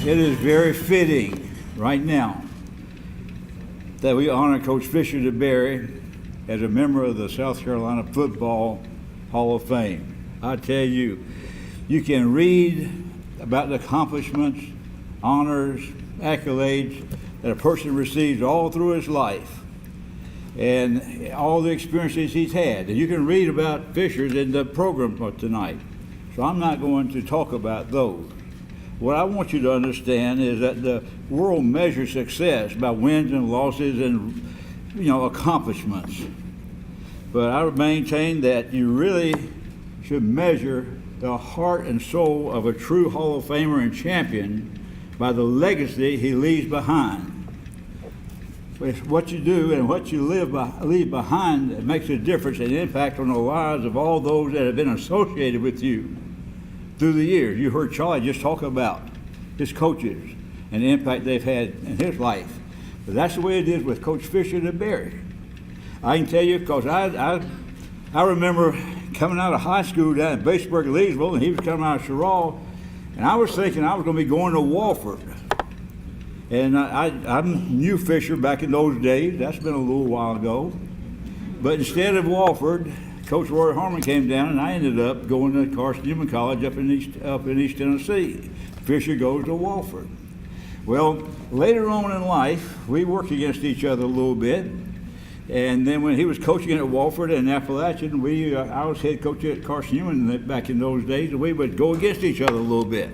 It is very fitting right now that we honor Coach Fisher Deberry as a member of the South Carolina Football Hall of Fame. I tell you, you can read about the accomplishments, honors, accolades that a person receives all through his life and all the experiences he's had. And you can read about Fisher's in the program for tonight. So I'm not going to talk about those. What I want you to understand is that the world measures success by wins and losses and, accomplishments. But I would maintain that you really should measure the heart and soul of a true Hall of Famer and champion by the legacy he leaves behind. It's what you do and what you leave behind that makes a difference and impact on the lives of all those that have been associated with you through the years. You heard Charlie just talk about his coaches and the impact they've had in his life. But that's the way it is with Coach Fisher Deberry. I can tell you because I remember coming out of high school down in Batesburg, Leesville, and he was coming out of Shealy, and I was thinking I was going to be going to Wofford. And I knew Fisher back in those days. That's been a little while ago. But instead of Wofford, Coach Roy Harmon came down, and I ended up going to Wofford College up in East Tennessee. Fisher goes to Wofford. Well, later on in life, we worked against each other a little bit. And then when he was coaching at Wofford and Appalachian, I was head coach at Carson Newman back in those days, and we would go against each other a little bit.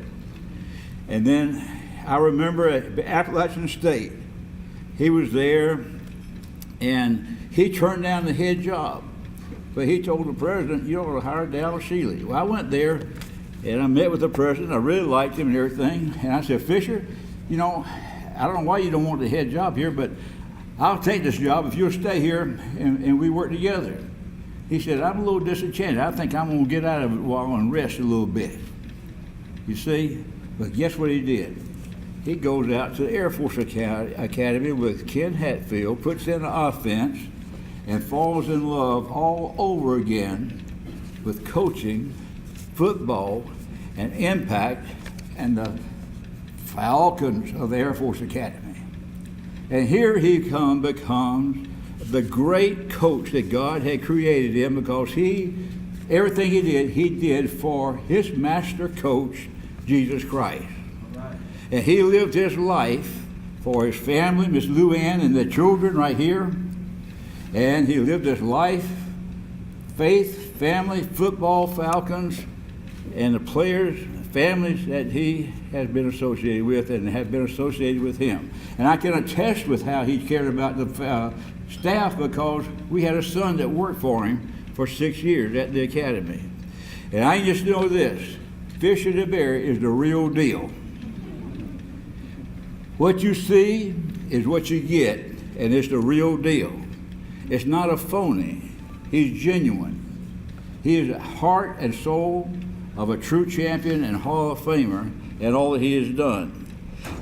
And then I remember at Appalachian State, he was there, and he turned down the head job. But he told the president, you ought to hire Dal Shealy. Well, I went there, and I met with the president. I really liked him and everything. And I said, Fisher, I don't know why you don't want the head job here, but I'll take this job if you'll stay here and we work together. He said, I'm a little disenchanted. I think I'm going to get out of it while and rest a little bit. You see? But guess what he did? He goes out to the Air Force Academy with Ken Hatfield, puts in the offense, and falls in love all over again with coaching, football, and impact, and the Falcons of the Air Force Academy. And here he becomes the great coach that God had created him, because everything he did for his master coach, Jesus Christ. Right. And he lived his life for his family, Miss Lou Ann and the children right here. And he lived his life, faith, family, football, Falcons, and the players, families that he has been associated with and have been associated with him. And I can attest with how he cared about the staff, because we had a son that worked for him for 6 years at the academy. And I just know this, Fisher Deberry is the real deal. What you see is what you get, and it's the real deal. It's not a phony. He's genuine. He is the heart and soul of a true champion and Hall of Famer in all that he has done.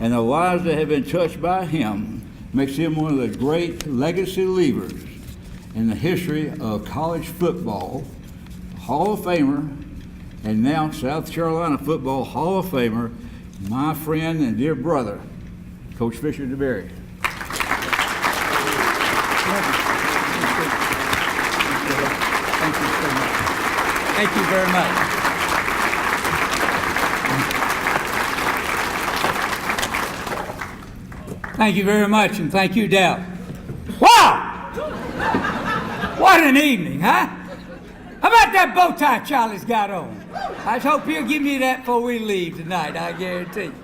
And the lives that have been touched by him makes him one of the great legacy leaders in the history of college football, Hall of Famer, and now South Carolina Football Hall of Famer, my friend and dear brother, Coach Fisher Deberry. Thank you very much. Thank you very much, and thank you, Dal. Wow! What an evening, huh? How about that bow tie Charlie's got on? I hope he'll give me that before we leave tonight, I guarantee you.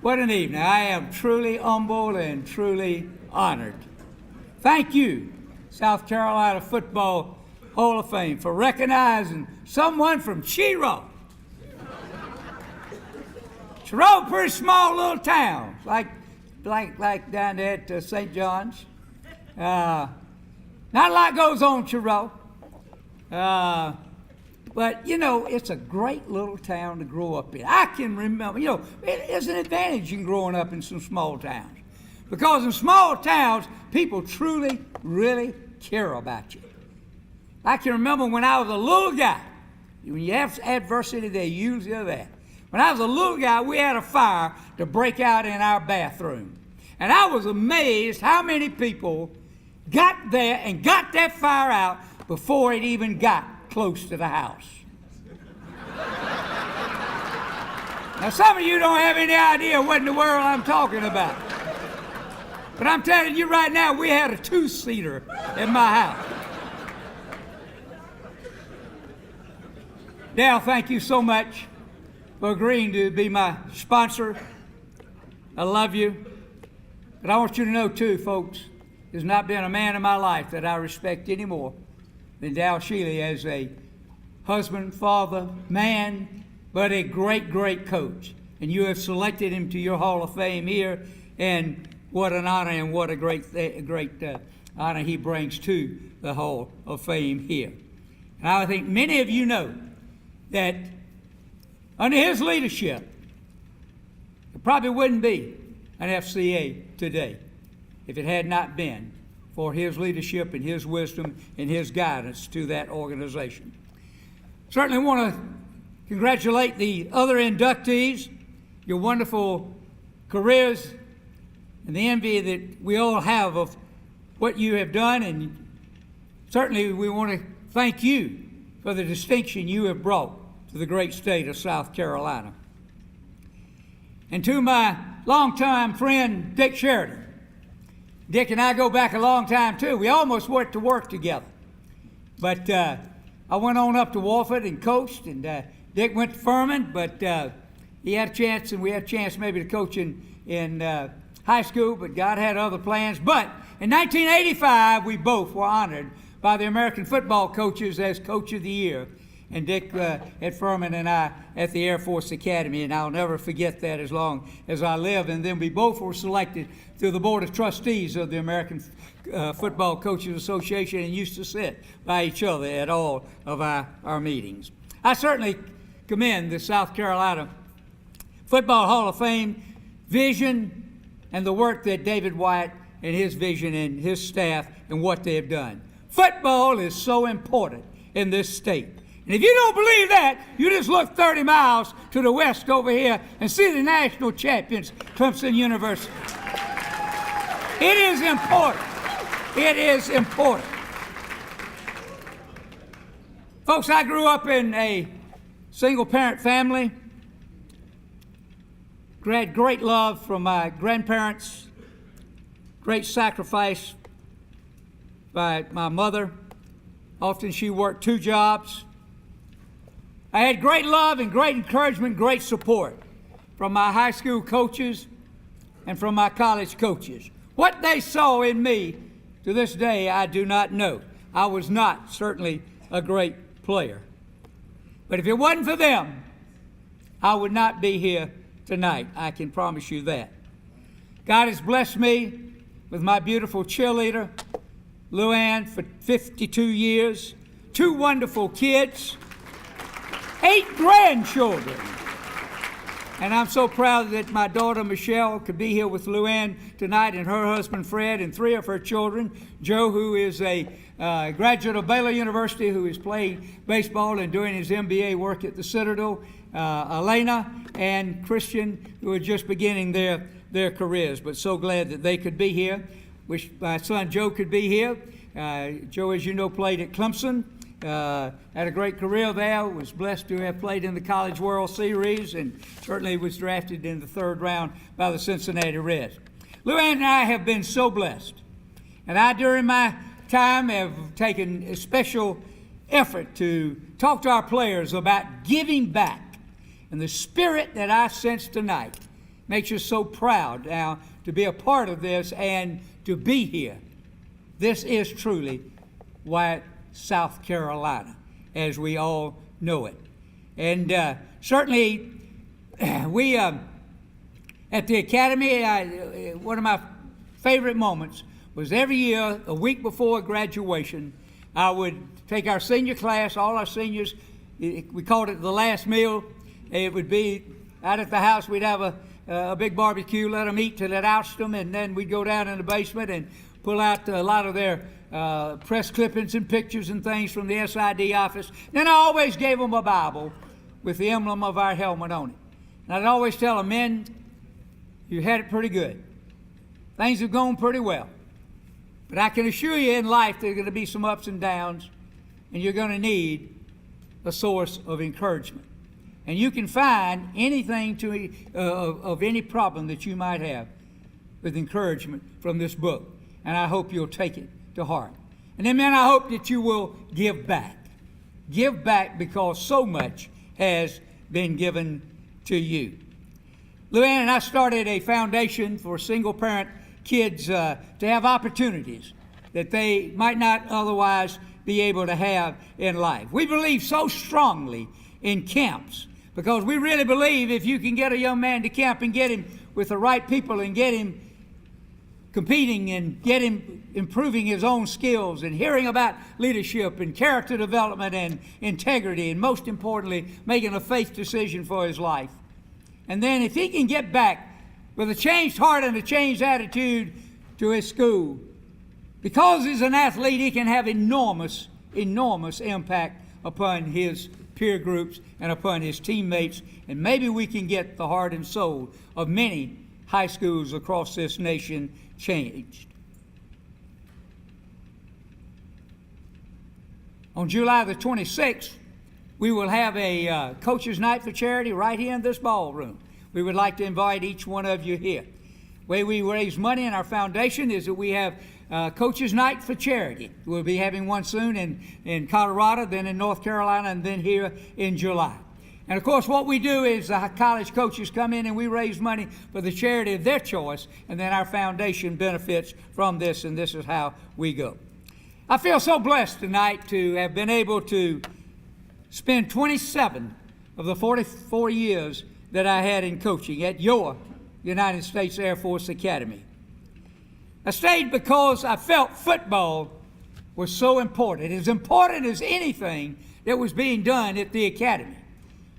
What an evening. I am truly humbled and truly honored. Thank you, South Carolina Football Hall of Fame, for recognizing someone from Shealy. Shealy, pretty small little town, like down there at St. John's. Not a lot goes on Shealy. But, it's a great little town to grow up in. I can remember, it's an advantage in growing up in some small towns. Because in small towns, people truly, really care about you. I can remember when I was a little guy, when you have adversity, they usually are that. When I was a little guy, we had a fire to break out in our bathroom. And I was amazed how many people got there and got that fire out before it even got close to the house. Now, some of you don't have any idea what in the world I'm talking about. But I'm telling you right now, we had a two-seater in my house. Dale, thank you so much for agreeing to be my sponsor. I love you. But I want you to know, too, folks, there's not been a man in my life that I respect any more than Dale Shealy as a husband, father, man, but a great, great coach. And you have selected him to your Hall of Fame here, and what an honor and what a great honor he brings to the Hall of Fame here. And I think many of you know that under his leadership, there probably wouldn't be an FCA today if it had not been for his leadership and his wisdom and his guidance to that organization. Certainly want to congratulate the other inductees, your wonderful careers and the envy that we all have of what you have done, and certainly we want to thank you for the distinction you have brought to the great state of South Carolina. And to my longtime friend, Dick Sheridan. Dick and I go back a long time, too. We almost went to work together. But I went on up to Wofford and coached, and Dick went to Furman, but he had a chance, and we had a chance maybe to coach in high school, but God had other plans. But in 1985, we both were honored by the American Football Coaches as Coach of the Year. And Dick at Furman and I at the Air Force Academy, and I'll never forget that as long as I live. And then we both were selected to the Board of Trustees of the American Football Coaches Association and used to sit by each other at all of our meetings. I certainly commend the South Carolina Football Hall of Fame vision and the work that David White and his vision and his staff and what they have done. Football is so important in this state. And if you don't believe that, you just look 30 miles to the west over here and see the national champions, Clemson University. It is important. It is important. Folks, I grew up in a single-parent family. Had great love from my grandparents, great sacrifice by my mother. Often she worked 2 jobs. I had great love and great encouragement, great support from my high school coaches and from my college coaches. What they saw in me to this day, I do not know. I was not certainly a great player. But if it wasn't for them, I would not be here tonight. I can promise you that. God has blessed me with my beautiful cheerleader, Luann, for 52 years, 2 wonderful kids, 8 grandchildren. And I'm so proud that my daughter Michelle could be here with Luann tonight, and her husband Fred, and 3 of her children. Joe, who is a graduate of Baylor University, who is playing baseball and doing his MBA work at the Citadel. Elena and Christian, who are just beginning their careers, but so glad that they could be here. Wish my son Joe could be here. Joe, as you know, played at Clemson. Had a great career there, was blessed to have played in the College World Series, and certainly was drafted in the 3rd round by the Cincinnati Reds. Luann and I have been so blessed, and I, during my time, have taken a special effort to talk to our players about giving back. And the spirit that I sense tonight makes us so proud now to be a part of this and to be here. This is truly Wyatt, South Carolina, as we all know it. And certainly, we at the Academy, one of my favorite moments was every year, a week before graduation, I would take our senior class, all our seniors, we called it the last meal. It would be out at the house, we'd have a big barbecue, let them eat till it ousted them, and then we'd go down in the basement and pull out a lot of their press clippings and pictures and things from the SID office. Then I always gave them a Bible with the emblem of our helmet on it. And I'd always tell them, men, you had it pretty good. Things have gone pretty well. But I can assure you in life there are going to be some ups and downs, and you're going to need a source of encouragement. And you can find anything of any problem that you might have with encouragement from this book. And I hope you'll take it to heart. And then, man, I hope that you will give back. Give back because so much has been given to you. Luann and I started a foundation for single-parent kids to have opportunities that they might not otherwise be able to have in life. We believe so strongly in camps because we really believe if you can get a young man to camp and get him with the right people and get him competing and get him improving his own skills and hearing about leadership and character development and integrity and most importantly, making a faith decision for his life. And then if he can get back with a changed heart and a changed attitude to his school, because he's an athlete, he can have enormous impact upon his peer groups and upon his teammates. And maybe we can get the heart and soul of many high schools across this nation changed. On July the 26th, we will have a coaches' night for charity right here in this ballroom. We would like to invite each one of you here. The way we raise money in our foundation is that we have coaches' night for charity. We'll be having one soon in Colorado, then in North Carolina, and then here in July. And of course, what we do is the college coaches come in and we raise money for the charity of their choice, and then our foundation benefits from this, and this is how we go. I feel so blessed tonight to have been able to spend 27 of the 44 years that I had in coaching at your United States Air Force Academy. I stayed because I felt football was so important as anything that was being done at the academy.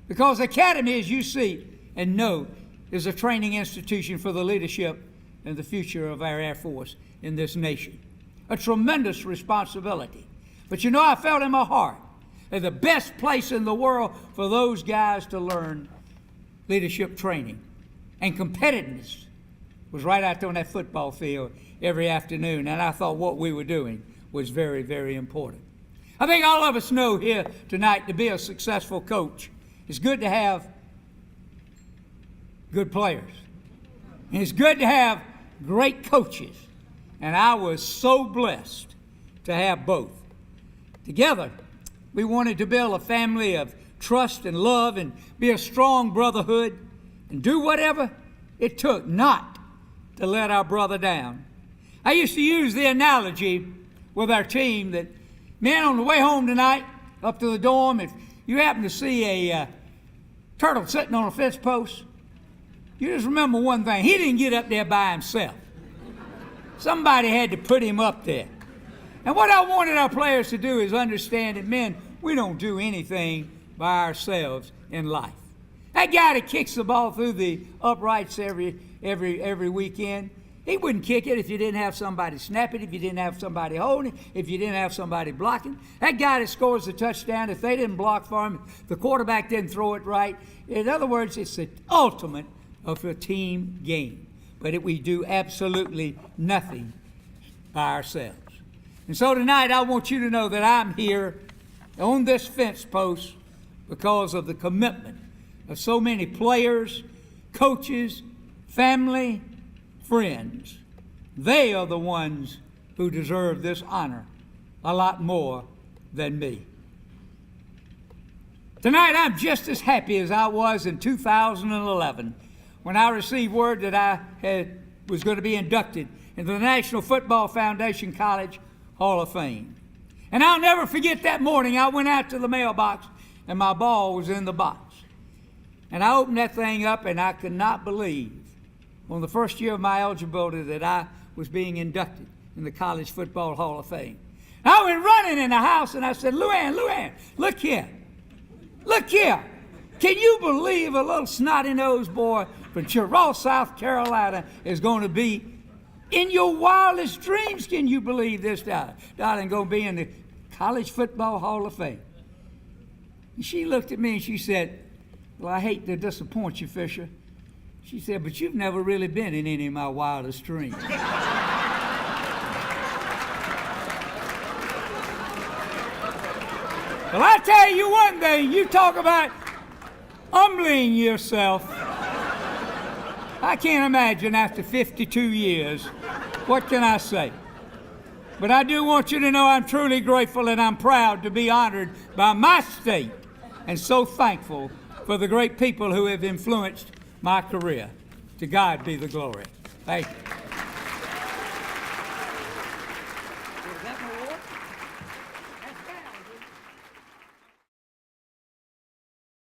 Because the academy, as you see and know, is a training institution for the leadership and the future of our Air Force in this nation. A tremendous responsibility. But you know, I felt in my heart that the best place in the world for those guys to learn leadership training and competitiveness was right out there on that football field every afternoon. And I thought what we were doing was very, very important. I think all of us know here tonight to be a successful coach, it's good to have good players. And it's good to have great coaches. And I was so blessed to have both. Together, we wanted to build a family of trust and love and be a strong brotherhood and do whatever it took not to let our brother down. I used to use the analogy with our team that, man, on the way home tonight, up to the dorm, if you happen to see a turtle sitting on a fence post, you just remember one thing. He didn't get up there by himself. Somebody had to put him up there. And what I wanted our players to do is understand that, men, we don't do anything by ourselves in life. That guy that kicks the ball through the uprights every weekend, he wouldn't kick it if you didn't have somebody snap it, if you didn't have somebody holding it, if you didn't have somebody blocking. That guy that scores the touchdown, if they didn't block for him, the quarterback didn't throw it right. In other words, it's the ultimate of a team game. But we do absolutely nothing by ourselves. And so tonight I want you to know that I'm here on this fence post because of the commitment of so many players, coaches, family, friends. They are the ones who deserve this honor a lot more than me. Tonight I'm just as happy as I was in 2011 when I received word that I was going to be inducted into the National Football Foundation College Hall of Fame. And I'll never forget that morning I went out to the mailbox and my ball was in the box. And I opened that thing up and I could not believe on the first year of my eligibility that I was being inducted in the College Football Hall of Fame. And I went running in the house and I said, Luann, look here. Look here. Can you believe a little snotty-nosed boy from Cheraw, South Carolina is going to be in your wildest dreams? Can you believe this, darling, going to be in the College Football Hall of Fame? And she looked at me and she said, Well, I hate to disappoint you, Fisher. She said, but you've never really been in any of my wildest dreams. Well, I tell you one thing, you talk about humbling yourself. I can't imagine after 52 years, what can I say? But I do want you to know I'm truly grateful and I'm proud to be honored by my state and so thankful for the great people who have influenced my career. To God be the glory. Thank you.